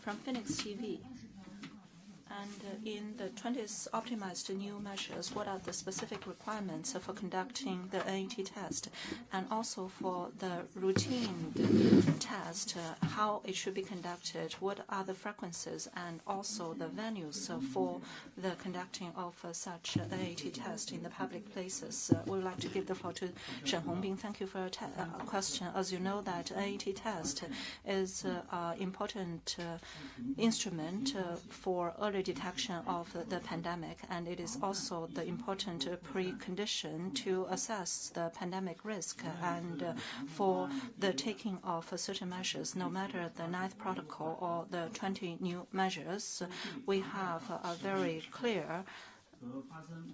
from Phoenix TV. And in the 20th optimized new measures, what are the specific requirements for conducting the AAT test, and also for the routine test, how it should be conducted, what are the frequencies, and also the venues for the conducting of such AAT test in the public places. We would like to give the floor to Shen Hongbin. Thank you for your question. As you know, that AAT test is an important instrument for early detection of the pandemic, and it is also the important precondition to assess the pandemic risk and for the taking of certain measures. No matter the 9th protocol or the 20 new measures, we have a very clear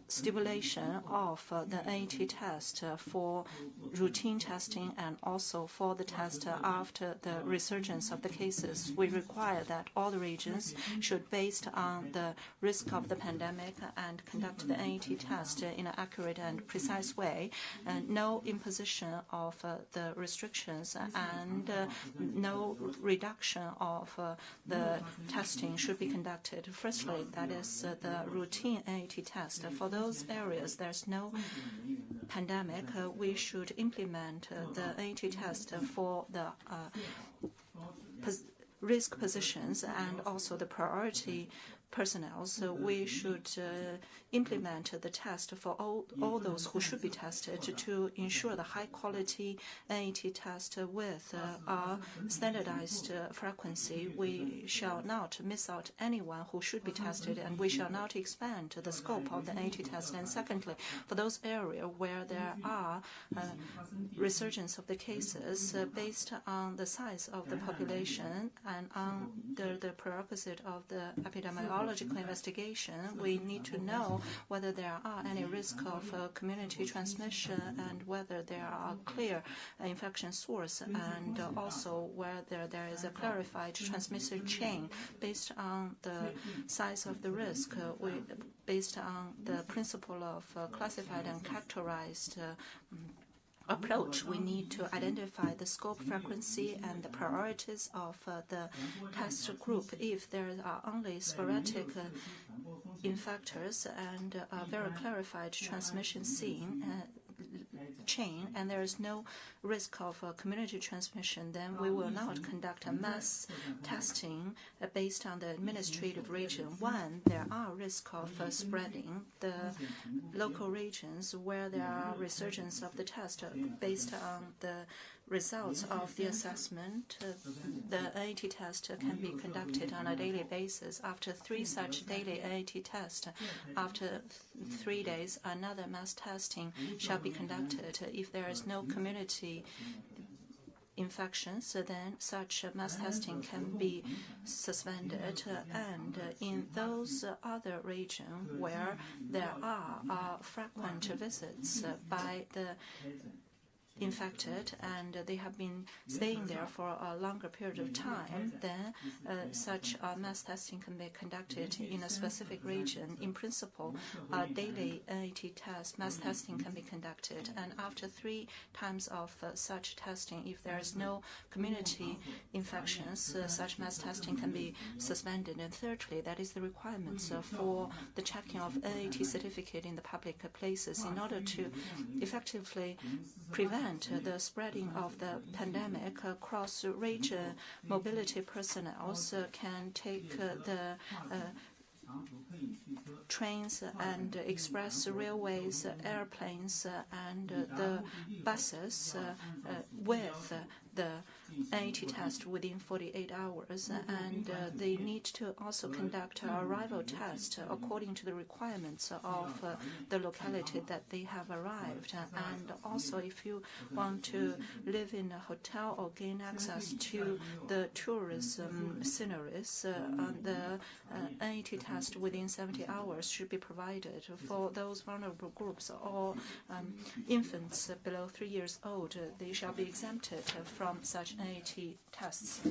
stipulation of the AAT test for routine testing and also for the test after the resurgence of the cases. We require that all the regions should, based on the risk of the pandemic, and conduct the AAT test in an accurate and precise way. No imposition of the restrictions and no reduction of the testing should be conducted. Firstly, that is the routine AAT test. For those areas there's no pandemic, we should implement the AAT test for the risk positions and also the priority personnel. So we should implement the test for all those who should be tested to ensure the high quality AAT test with a standardized frequency. We shall not miss out anyone who should be tested, and we shall not expand the scope of the AAT test. And secondly, for those areas where there are resurgence of the cases, based on the size of the population and under the prerequisite of the epidemiological investigation, we need to know whether there are any risk of community transmission and whether there are clear infection source, and also whether there is a clarified transmission chain. Based on the size of the risk, based on the principle of classified and characterized approach, we need to identify the scope, frequency, and the priorities of the test group. If there are only sporadic infectors and a very clarified transmission chain, and there is no risk of community transmission, then we will not conduct a mass testing based on the administrative region. When there are risk of spreading, the local regions where there are resurgence of the test, based on the results of the assessment, the AAT test can be conducted on a daily basis. After 3 such daily AAT tests, after 3 days, another mass testing shall be conducted. If there is no community infections, then such mass testing can be suspended. And in those other regions where there are frequent visits by the infected and they have been staying there for a longer period of time, then such mass testing can be conducted in a specific region. In principle, daily AAT test, mass testing can be conducted, and after 3 times of such testing, if there is no community infections, such mass testing can be suspended. And thirdly, that is the requirements for the checking of AAT certificate in the public places. In order to effectively prevent the spreading of the pandemic, cross-region mobility personnel can take the trains and express railways, airplanes, and the buses with the AAT test within 48 hours, and they need to also conduct an arrival test according to the requirements of the locality that they have arrived. And also, if you want to live in a hotel or gain access to the tourism sceneries, the AAT test within 70 hours should be provided. For those vulnerable groups or infants below 3 years old, they shall be exempted from such AAT tests.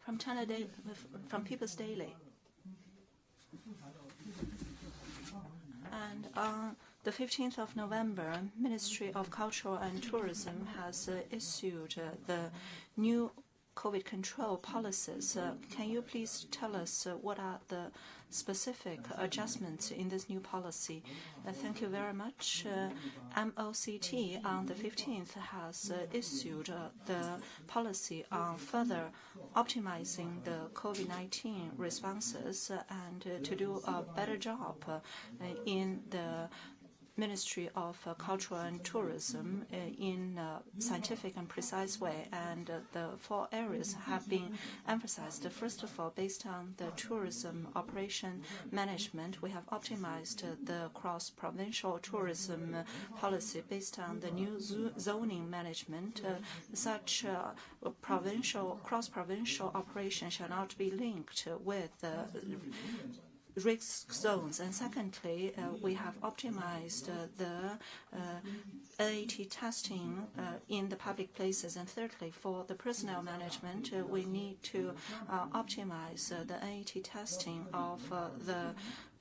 From China Daily, from People's Daily, and on The 15th of November, Ministry of Culture and Tourism has issued the new COVID control policies. Can you please tell us what are the specific adjustments in this new policy? Thank you very much. MOCT on the 15th has issued the policy on further optimizing the COVID-19 responses and to do a better job in the Ministry of Culture and Tourism in a scientific and precise way, and the 4 areas have been emphasized. First of all, based on the tourism operation management, we have optimized the cross-provincial tourism policy based on the new zoning management. Such cross-provincial operation shall not be linked with risk zones. And secondly, we have optimized the AAT testing in the public places. And thirdly, for the personnel management, we need to optimize the AAT testing of the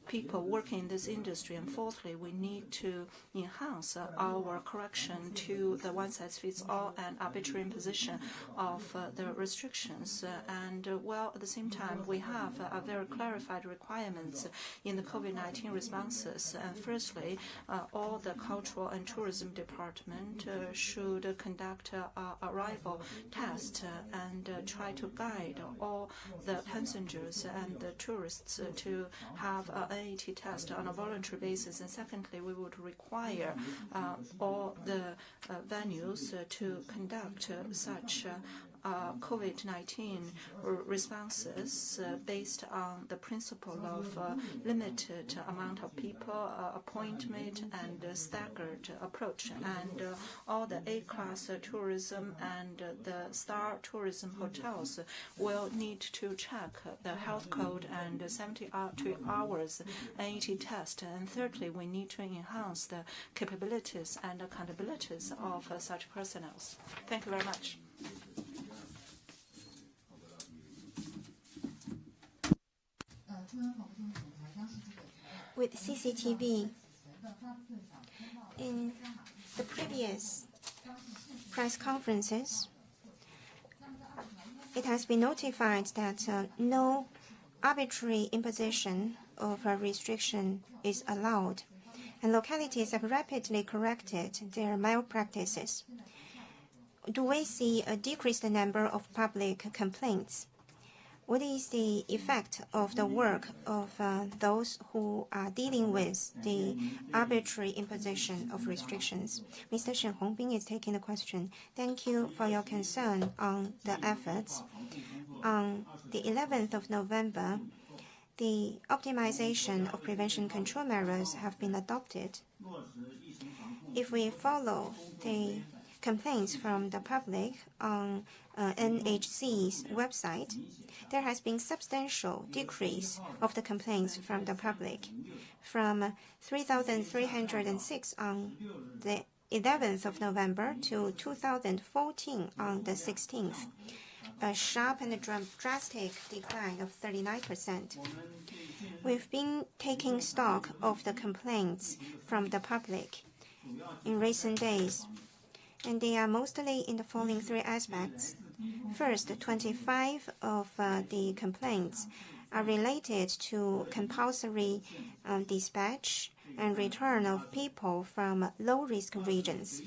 people working in this industry. And fourthly, we need to enhance our correction to the one-size-fits-all and arbitrary imposition of the restrictions. And while at the same time, we have very clarified requirements in the COVID-19 responses. And firstly, all the cultural and tourism department should conduct arrival test and try to guide all the passengers and the tourists to have AAT test on a voluntary basis. And secondly, we would require all the venues to conduct such COVID-19 responses based on the principle of limited amount of people, appointment, and staggered approach. And all the A-class tourism and the star tourism hotels will need to check the health code and 72 hours AAT test. And thirdly, we need to enhance the capabilities and accountabilities of such personnel. Thank you very much. With CCTV, in the previous press conferences, it has been notified that no arbitrary imposition of a restriction is allowed, and localities have rapidly corrected their malpractices. Do we see a decreased number of public complaints? What is the effect of the work of those who are dealing with the arbitrary imposition of restrictions? Mr. Shen Hongbin is taking the question. Thank you for your concern on the efforts. On the 11th of November, the optimization of prevention control measures have been adopted. If we follow the complaints from the public on NHC's website, there has been substantial decrease of the complaints from the public, from 3,306 on the 11th of November to 2,014 on the 16th, a sharp and drastic decline of 39%. We've been taking stock of the complaints from the public in recent days, and they are mostly in the following 3 aspects. First, 25 of the complaints are related to compulsory dispatch and return of people from low-risk regions.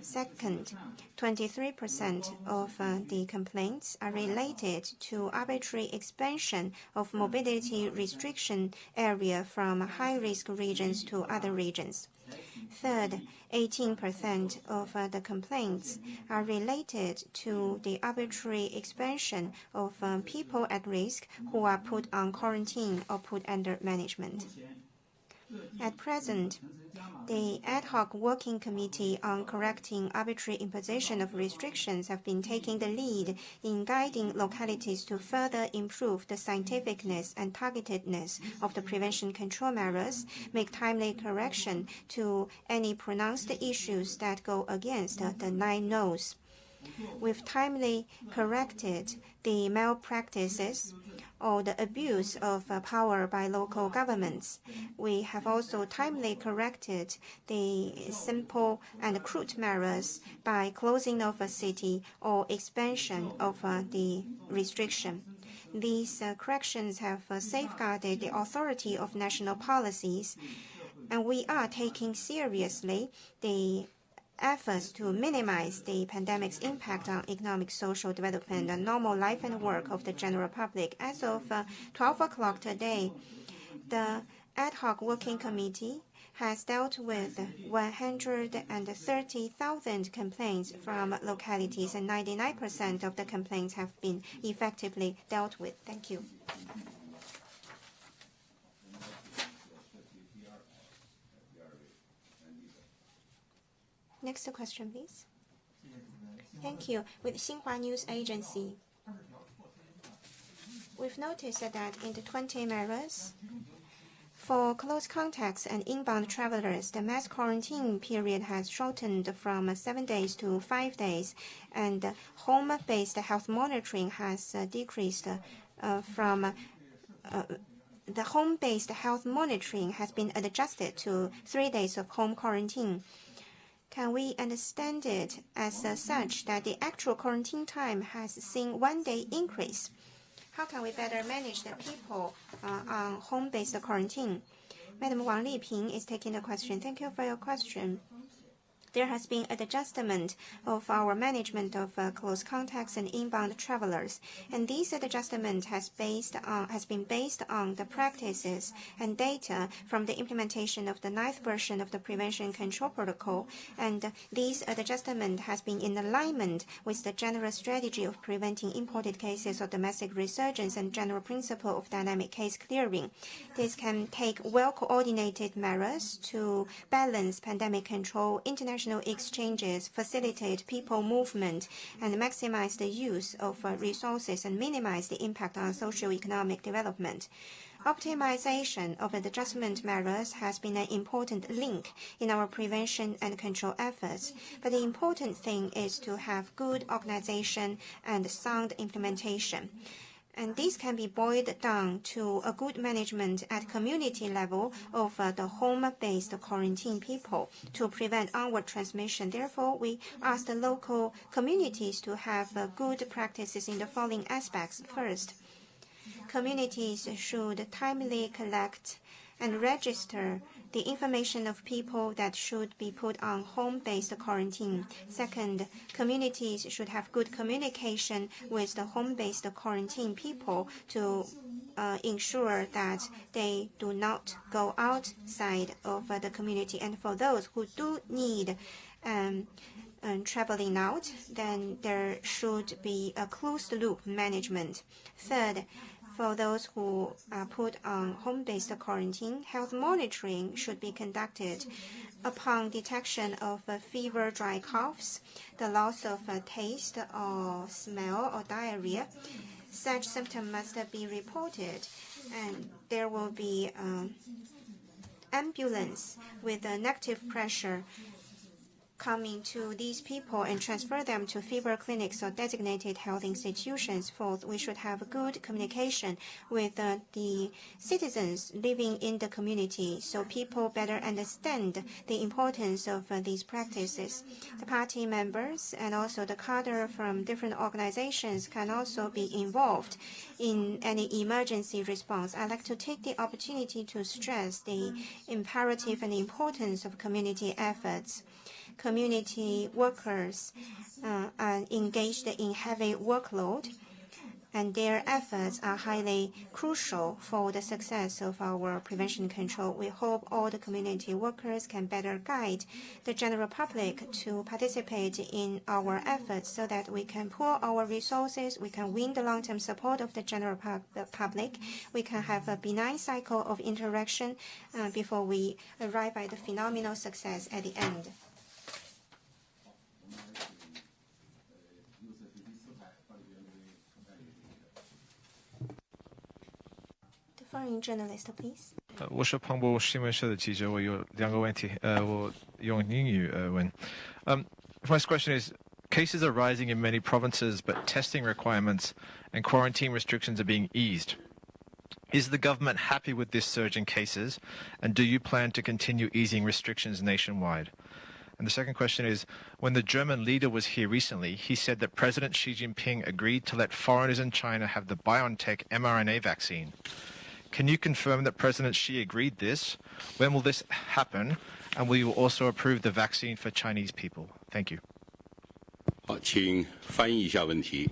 Second, 23% of the complaints are related to arbitrary expansion of mobility restriction area from high-risk regions to other regions. Third, 18% of the complaints are related to the arbitrary expansion of people at risk who are put on quarantine or put under management. At present, the ad hoc working committee on correcting arbitrary imposition of restrictions have been taking the lead in guiding localities to further improve the scientificness and targetedness of the prevention control measures, make timely correction to any pronounced issues that go against the 9 no's. We've timely corrected the malpractices or the abuse of power by local governments. We have also timely corrected the simple and crude measures by closing of a city or expansion of the restriction. These corrections have safeguarded the authority of national policies, and we are taking seriously the efforts to minimize the pandemic's impact on economic, social development, and normal life and work of the general public. As of 12 o'clock today, the ad hoc working committee has dealt with 130,000 complaints from localities, and 99% of the complaints have been effectively dealt with. Thank you. Next question, please. Thank you. With Xinhua News Agency, we've noticed that in the 20 measures, for close contacts and inbound travelers, the mass quarantine period has shortened from 7 days to 5 days, and home-based health monitoring has decreased from the home-based health monitoring has been adjusted to 3 days of home quarantine. Can we understand it as such that the actual quarantine time has seen 1 day increase? How can we better manage the people on home-based quarantine? Madam Wang Liping is taking the question. Thank you for your question. There has been an adjustment of our management of close contacts and inbound travelers, and this adjustment has been based on the practices and data from the implementation of the 9th version of the Prevention Control Protocol, and this adjustment has been in alignment with the general strategy of preventing imported cases of domestic resurgence and general principle of dynamic case clearing. This can take well-coordinated measures to balance pandemic control, international exchanges, facilitate people movement, and maximize the use of resources and minimize the impact on socio-economic development. Optimization of the adjustment measures has been an important link in our prevention and control efforts, but the important thing is to have good organization and sound implementation. And this can be boiled down to a good management at community level of the home-based quarantine people to prevent onward transmission. Therefore, we ask the local communities to have good practices in the following aspects. First, communities should timely collect and register the information of people that should be put on home-based quarantine. Second, communities should have good communication with the home-based quarantine people to ensure that they do not go outside of the community. And for those who do need traveling out, then there should be a closed-loop management. Third, for those who are put on home-based quarantine, health monitoring should be conducted. Upon detection of fever, dry coughs, the loss of taste or smell or diarrhea, such symptoms must be reported, and there will be ambulance with a negative pressure coming to these people and transfer them to fever clinics or designated health institutions. Fourth, we should have good communication with the citizens living in the community so people better understand the importance of these practices. The party members and also the cadre from different organizations can also be involved in any emergency response. I'd like to take the opportunity to stress the imperative and importance of community efforts. Community workers are engaged in heavy workload, and their efforts are highly crucial for the success of our prevention control. We hope all the community workers can better guide the general public to participate in our efforts so that we can pool our resources, we can win the long-term support of the general public, we can have a benign cycle of interaction before we arrive at the phenomenal success at the end. Foreign journalist, please. 我是彭博新闻社的记者，我有2个问题，我用英语问。First question is, cases are rising in many provinces, but testing requirements and quarantine restrictions are being eased. Is the government happy with this surge in cases, and do you plan to continue easing restrictions nationwide? And the second question is, when the German leader was here recently, he said that President Xi Jinping agreed to let foreigners in China have the BioNTech mRNA vaccine. Can you confirm that President Xi agreed this? When will this happen? And will you also approve the vaccine for Chinese people? Thank you. 好，请翻译一下问题。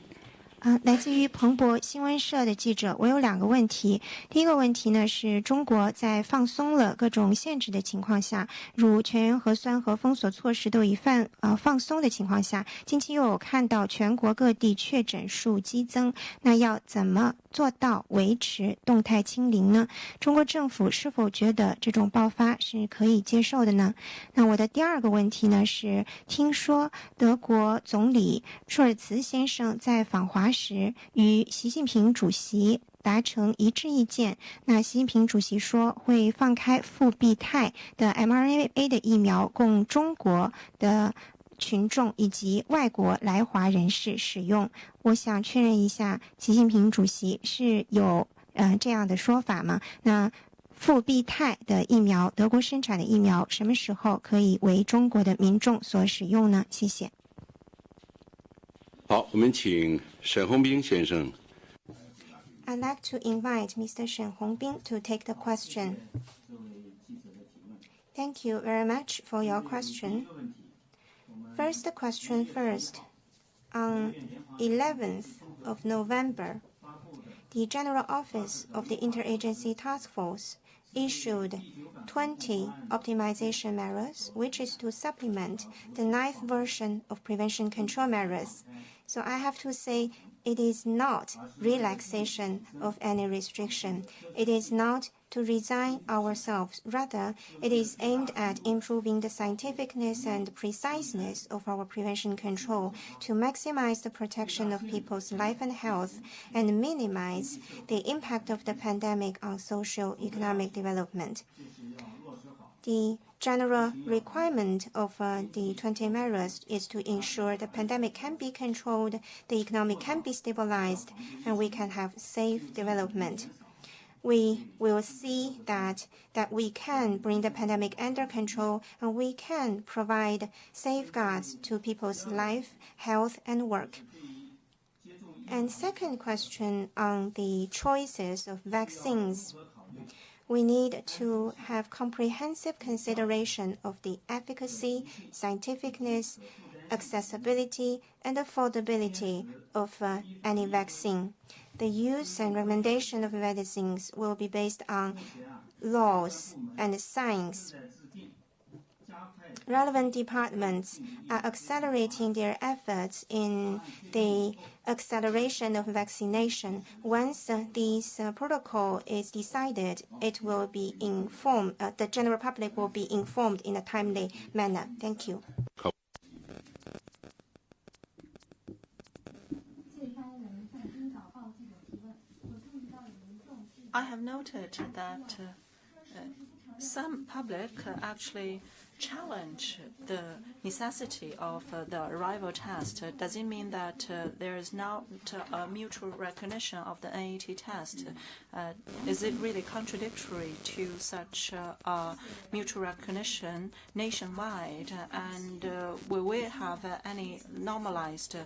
来自于彭博新闻社的记者，我有2个问题。第一个问题呢，是中国在放松了各种限制的情况下，如全员核酸和封锁措施都已放松的情况下，近期又有看到全国各地确诊数激增，那要怎么做到维持动态清零呢？中国政府是否觉得这种爆发是可以接受的呢？那我的第2个问题呢，是听说德国总理舒尔茨先生在访华时与习近平主席达成一致意见，那习近平主席说会放开复必泰的 mRNA 的疫苗供中国的群众以及外国来华人士使用。我想确认一下，习近平主席是有这样的说法吗？那复必泰的疫苗，德国生产的疫苗，什么时候可以为中国的民众所使用呢？谢谢。好，我们请沈宏斌先生。I'd like to invite Mr. Shen Hongbin to take the question. Thank you very much for your question. First question first. On 11th of November, the General Office of the Interagency Task Force issued 20 optimization measures, which is to supplement the 9th version of prevention control measures. So I have to say it is not relaxation of any restriction. It is not to resign ourselves. Rather, it is aimed at improving the scientificness and preciseness of our prevention control to maximize the protection of people's life and health and minimize the impact of the pandemic on socio-economic development. The general requirement of the 20 measures is to ensure the pandemic can be controlled, the economy can be stabilized, and we can have safe development. We will see that we can bring the pandemic under control and we can provide safeguards to people's life, health, and work. And second question on the choices of vaccines. We need to have comprehensive consideration of the efficacy, scientificness, accessibility, and affordability of any vaccine. The use and recommendation of medicines will be based on laws and science. Relevant departments are accelerating their efforts in the acceleration of vaccination. Once this protocol is decided, it will be informed. The general public will be informed in a timely manner. Thank you. I have noted that some public actually challenge the necessity of the arrival test. Does it mean that there is not a mutual recognition of the NAT test? Is it really contradictory to such mutual recognition nationwide? And will we have any normalized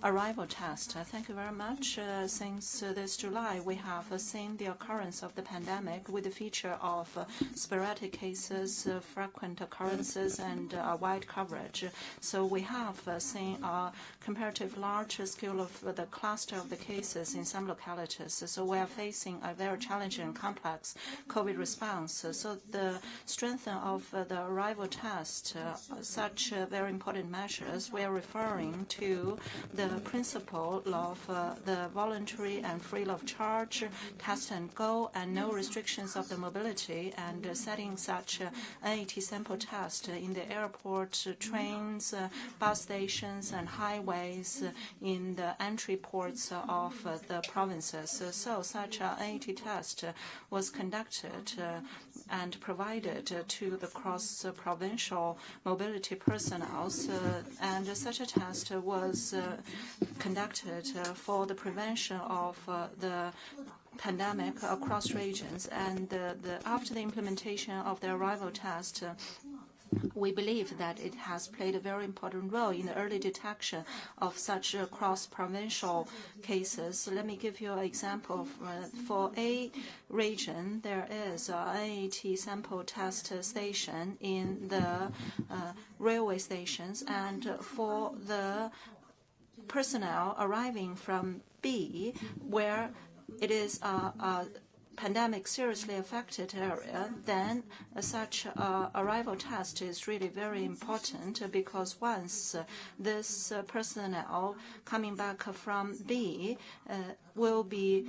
arrival test? Thank you very much. Since this July, we have seen the occurrence of the pandemic with the feature of sporadic cases, frequent occurrences, and wide coverage. So we have seen a comparative large scale of the cluster of the cases in some localities. So we are facing a very challenging and complex COVID response. So the strength of the arrival test, such very important measures, we are referring to the principle of the voluntary and free of charge, test and go, and no restrictions of the mobility, and setting such NAT sample test in the airport, trains, bus stations, and highways in the entry ports of the provinces. So such a NAT test was conducted and provided to the cross-provincial mobility personnel, and such a test was conducted for the prevention of the pandemic across regions, and after the implementation of the arrival test, we believe that it has played a very important role in the early detection of such cross-provincial cases. So let me give you an example. For a region, there is an AAT sample test station in the railway stations, and for the personnel arriving from B, where it is a pandemic seriously affected area, then such arrival test is really very important, because once this personnel coming back from B will be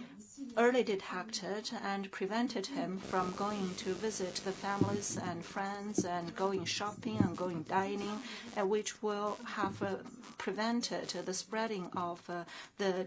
early detected and prevented him from going to visit the families and friends and going shopping and going dining, which will have prevented the spreading of the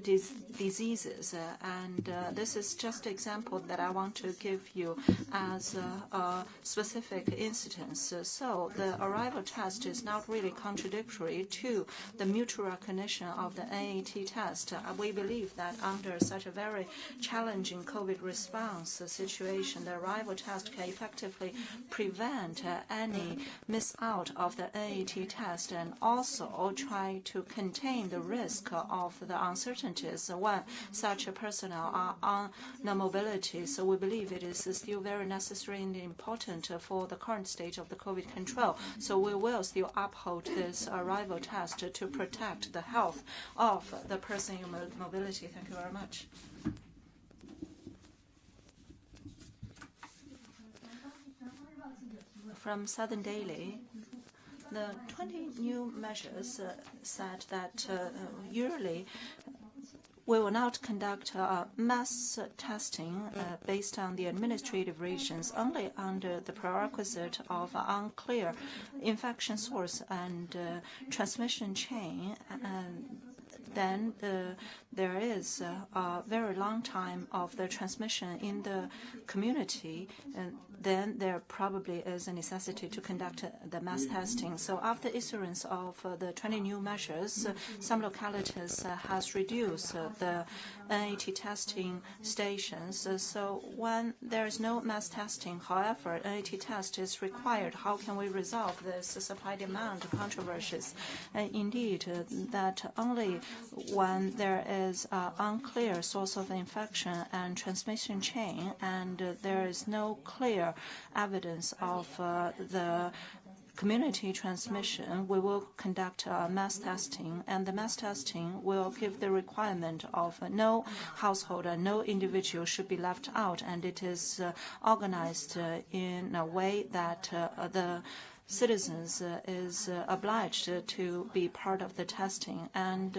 diseases. And this is just an example that I want to give you as a specific instance. So the arrival test is not really contradictory to the mutual recognition of the AAT test. We believe that under such a very challenging COVID response situation, the arrival test can effectively prevent any miss out of the AAT test, and also try to contain the risk of the uncertainties when such personnel are on the mobility. So we believe it is still very necessary and important for the current stage of the COVID control. So we will still uphold this arrival test to protect the health of the person in mobility. Thank you very much. From Southern Daily, the 20 new measures said that yearly we will not conduct mass testing based on the administrative regions, only under the prerequisite of unclear infection source and transmission chain. Then there is a very long time of the transmission in the community, then there probably is a necessity to conduct the mass testing. So after issuance of the 20 new measures, some localities has reduced the NAT testing stations. So when there is no mass testing, however, NAT test is required, how can we resolve this supply-demand controversies? Indeed, that only when there is an unclear source of infection and transmission chain, and there is no clear evidence of the community transmission, we will conduct mass testing, and the mass testing will give the requirement of no household and no individual should be left out, and it is organized in a way that the citizens is obliged to be part of the testing. And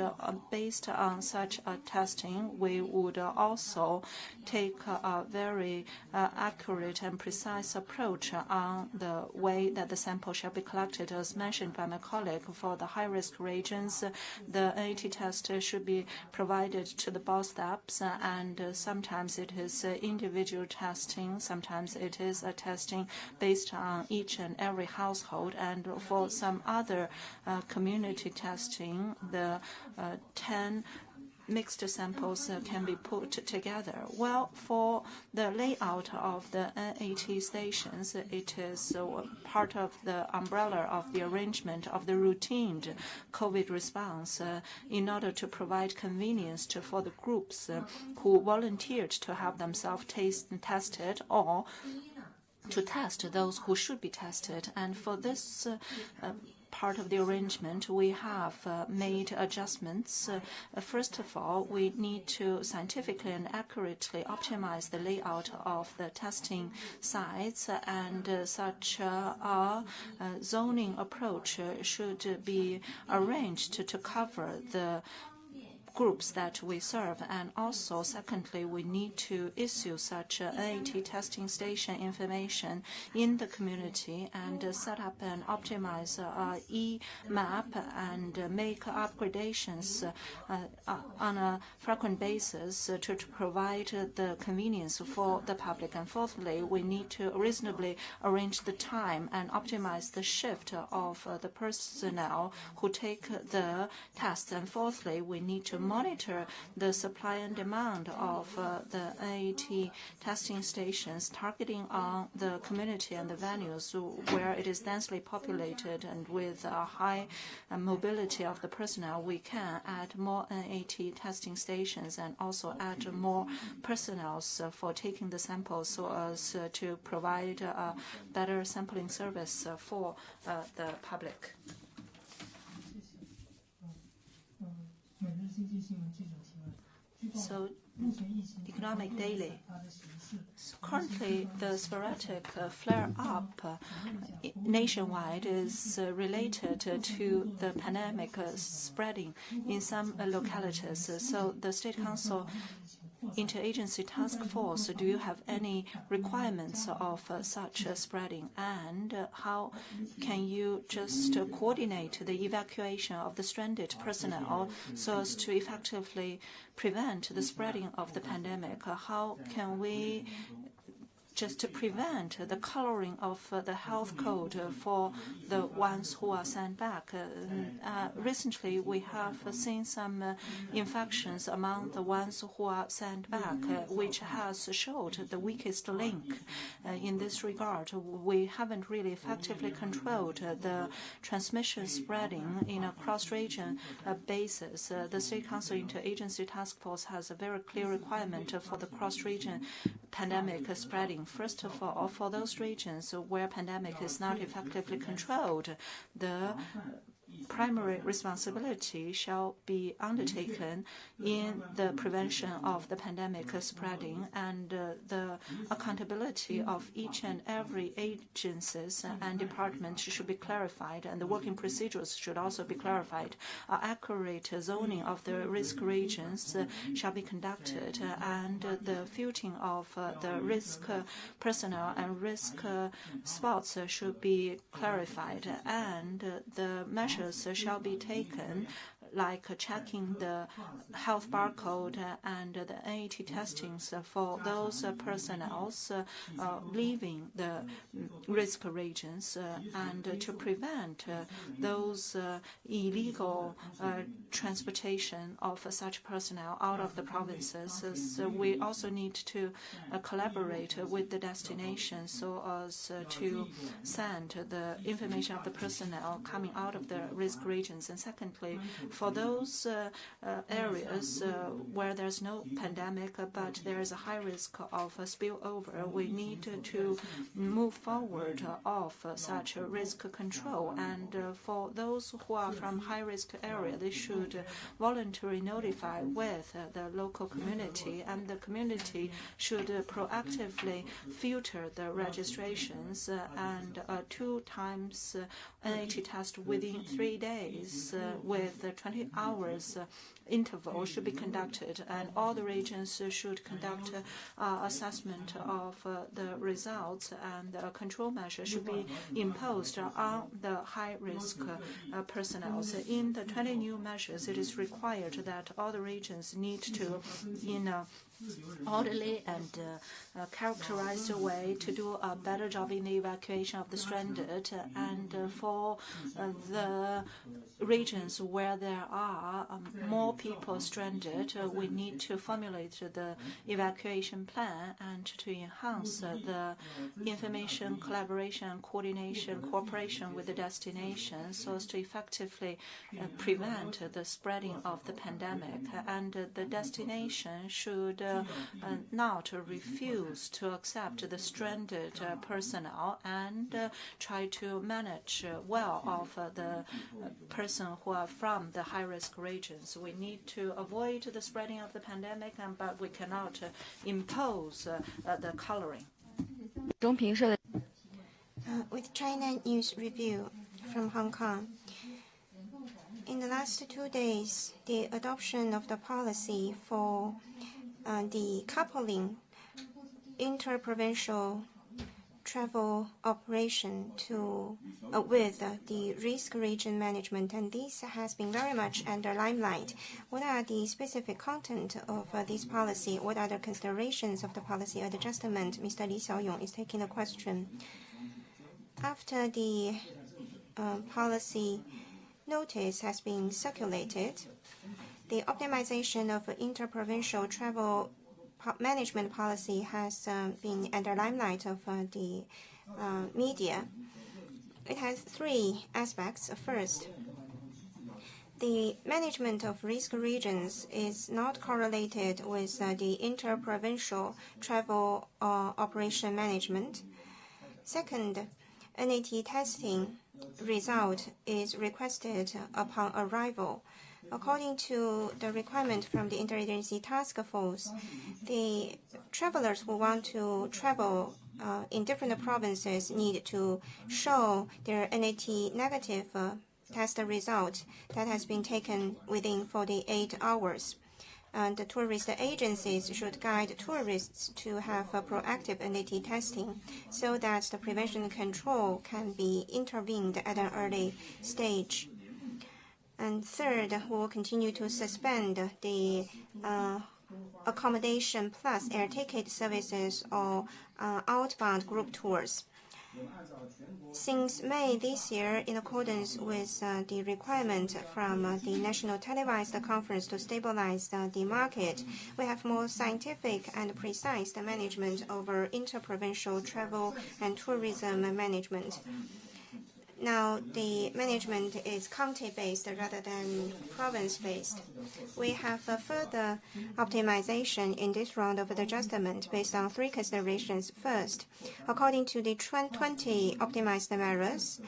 based on such a testing, we would also take a very accurate and precise approach on the way that the sample shall be collected. As mentioned by my colleague, for the high-risk regions, the NAT test should be provided to the ball steps, and sometimes it is individual testing, sometimes it is a testing based on each and every household. And for some other community testing, the 10 mixed samples can be put together. Well, for the layout of the NAT stations, it is part of the umbrella of the arrangement of the routine COVID response in order to provide convenience for the groups who volunteered to have themselves tested or to test those who should be tested. And for this part of the arrangement, we have made adjustments. First of all, we need to scientifically and accurately optimize the layout of the testing sites, and such a zoning approach should be arranged to cover the groups that we serve. And also, secondly, we need to issue such NAT testing station information in the community and set up and optimize e-map and make upgradations on a frequent basis to provide the convenience for the public. And fourthly, we need to reasonably arrange the time and optimize the shift of the personnel who take the tests. And fourthly, we need to monitor the supply and demand of the NAT testing stations, targeting on the community and the venues where it is densely populated and with a high mobility of the personnel. We can add more NAT testing stations and also add more personnel for taking the samples so as to provide a better sampling service for the public. So, Economic Daily. Currently, the sporadic flare-up nationwide is related to the pandemic spreading in some localities. So, the State Council Interagency Task Force, do you have any requirements of such spreading? And how can you just coordinate the evacuation of the stranded personnel so as to effectively prevent the spreading of the pandemic? How can we just to prevent the coloring of the health code for the ones who are sent back? Recently, we have seen some infections among the ones who are sent back, which has showed the weakest link. In this regard, we haven't really effectively controlled the transmission spreading in a cross-region basis. The State Council Interagency Task Force has a very clear requirement for the cross-region pandemic spreading. First of all, for those regions where pandemic is not effectively controlled, the primary responsibility shall be undertaken in the prevention of the pandemic spreading, and the accountability of each and every agencies and department should be clarified, and the working procedures should also be clarified. Accurate zoning of the risk regions shall be conducted, and the filtering of the risk personnel and risk spots should be clarified, and the measures shall be taken, like checking the health barcode and the NAT testings for those personnel leaving the risk regions, and to prevent those illegal transportation of such personnel out of the provinces. So we also need to collaborate with the destination so as to send the information of the personnel coming out of the risk regions. And secondly, for those areas where there's no pandemic but there is a high risk of spillover, we need to move forward of such risk control. And for those who are from high-risk area, they should voluntarily notify with the local community, and the community should proactively filter the registrations, and 2 times NAT test within 3 days with 20 hours interval should be conducted, and all the regions should conduct assessment of the results, and control measures should be imposed on the high-risk personnel. So in the 20 new measures, it is required that all the regions need to, in a orderly and characterized way, to do a better job in the evacuation of the stranded, and for the regions where there are more people stranded, we need to formulate the evacuation plan and to enhance the information collaboration, coordination, cooperation with the destination so as to effectively prevent the spreading of the pandemic. And the destination should not refuse to accept the stranded personnel and try to manage well of the person who are from the high-risk regions. We need to avoid the spreading of the pandemic, but we cannot impose the coloring. With China News Review from Hong Kong. In the last 2 days, the adoption of the policy for the coupling inter-provincial travel operation with the risk region management, and this has been very much under limelight. What are the specific content of this policy? What are the considerations of the policy adjustment? Mr. Li Xiaoyong is taking the question. After the policy notice has been circulated, The optimization of inter-provincial travel management policy has been at the limelight of the media. It has three aspects. First, the management of risk regions is not correlated with the inter-provincial travel operation management. Second, NAT testing result is requested upon arrival. According to the requirement from the Interagency Task Force, the travelers who want to travel in different provinces need to show their NAT negative test result that has been taken within 48 hours. And the tourist agencies should guide tourists to have a proactive NAT testing so that the prevention and control can be intervened at an early stage. And third, we will continue to suspend the accommodation plus air ticket services or outbound group tours. Since May this year, in accordance with the requirement from the National Televised Conference to stabilize the market, we have more scientific and precise management over inter-provincial travel and tourism management. Now, the management is county-based rather than province-based. We have a further optimization in this round of adjustment based on three considerations. First, according to the 20 optimized measures,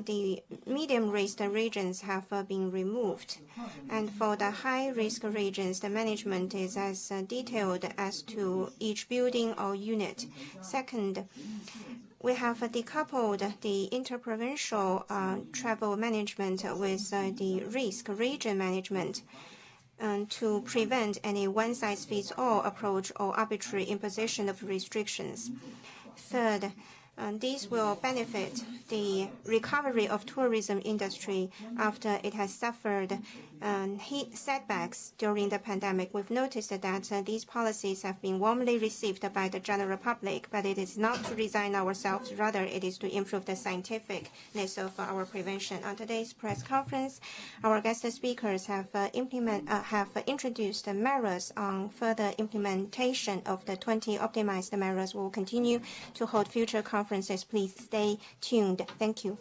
the medium-risk regions have been removed. And for the high-risk regions, the management is as detailed as to each building or unit. Second, we have decoupled the inter-provincial travel management with the risk region management to prevent any one-size-fits-all approach or arbitrary imposition of restrictions. Third, this will benefit the recovery of tourism industry after it has suffered setbacks during the pandemic. We've noticed that these policies have been warmly received by the general public, but it is not to resign ourselves. Rather, it is to improve the scientificness of our prevention. On today's press conference, our guest speakers have introduced measures on further implementation of the 20 optimized measures. We will continue to hold future conferences. Please stay tuned. Thank you.